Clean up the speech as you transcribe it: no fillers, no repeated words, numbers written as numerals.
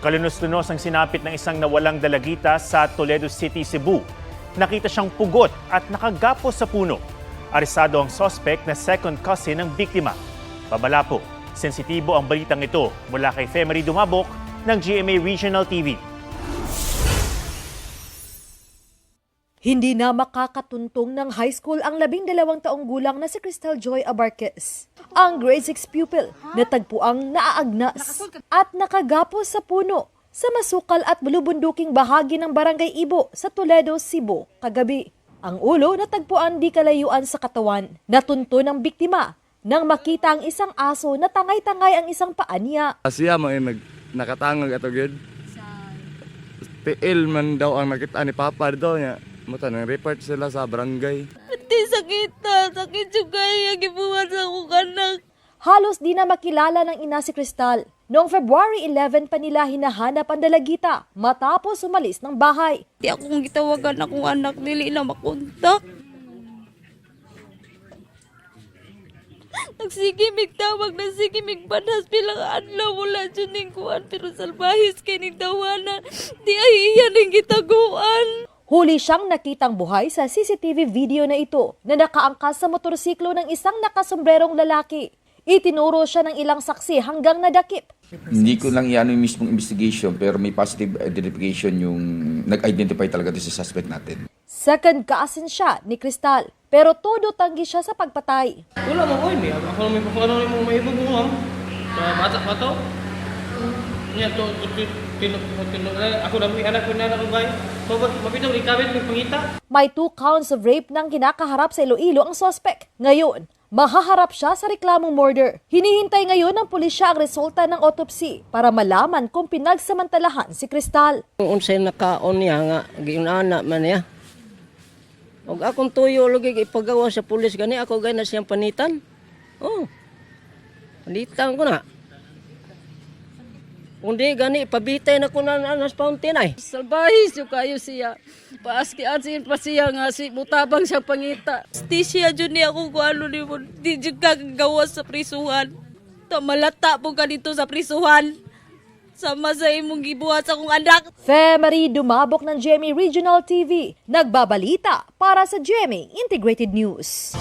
Kalunos-lunos ang sinapit ng isang nawalang dalagita sa Toledo City, Cebu. Nakita siyang pugot at nakagapos sa puno. Arestado ang suspect na second cousin ng biktima. Babala po, sensitibo ang balitang ito mula kay Femery Dumabok ng GMA Regional TV. Hindi na makakatuntong ng high school ang 12 taong gulang na si Crystal Joy Abarquez. Ang grade 6 pupil natagpuang naaagnas at nakagapos sa puno sa masukal at bulubunduking bahagi ng Barangay Ibo sa Toledo, Cebu, kagabi. Ang ulo natagpuan di kalayuan sa katawan. Natunto ng biktima nang makita ang isang aso na tangay-tangay ang isang paa niya. Siya mga nakatangag ato gyud. Tiil man daw ang nakita ni Papa daw niya. Muta nang report sila sa barangay. Ati sakit yung kaya gibuhat sa akong anak. Halos di na makilala ng ina si Crystal. Noong February 11 pa nila hinahanap ang dalagita matapos umalis ng bahay. Di akong gitawagan akong anak, dili na makontak. Nagsigimig tawag na sigimig banhas bilang adlaw wala dyan ning kuan pero salbahis kay ning tawanan. Di ay iyan ning gitaguan. Huli siyang nakitang buhay sa CCTV video na ito na nakaangkas sa motorsiklo ng isang nakasombrerong lalaki. Itinuro siya ng ilang saksi hanggang nadakip. Hindi ko lang yan yung mismong investigation pero may positive identification yung nag-identify talaga doon sa suspect natin. Second cousin siya ni Crystal pero todo tanggi siya sa pagpatay. Wala mo ko ini. Ako may kung ano mo mahibog mo ma'am. Bata. Nya to ako na mo anak ko na ako bay. Mabitaw ni kabit ng pangita. May 2 counts of rape nang kinakaharap sa Iloilo ang suspect. Ngayon, mahaharap siya sa reklamong murder. Hinihintay ngayon ng pulisya ang resulta ng autopsy para malaman kung pinagsamantalahan si Crystal. Unsay nakaon niya nga giunana man niya. Og akong tuyo lagi ipagawa sa pulis gani ako gay na siyang panitan. Oh. Panitan ko na. Kundi gani ipabitay na ko na nas fountain ay. Salbahis yung kayo siya. Paaski-asin pa siya nga si mutabang siya pangita. Di siya dyan niya kung ano ni mo. Di dyan kagagawa sa prisuhan. Malata po ka dito sa prisuhan. Sama sa imong gibuhat sa akong anak. Femery Dumabok ng GMA Regional TV. Nagbabalita para sa GMA Integrated News.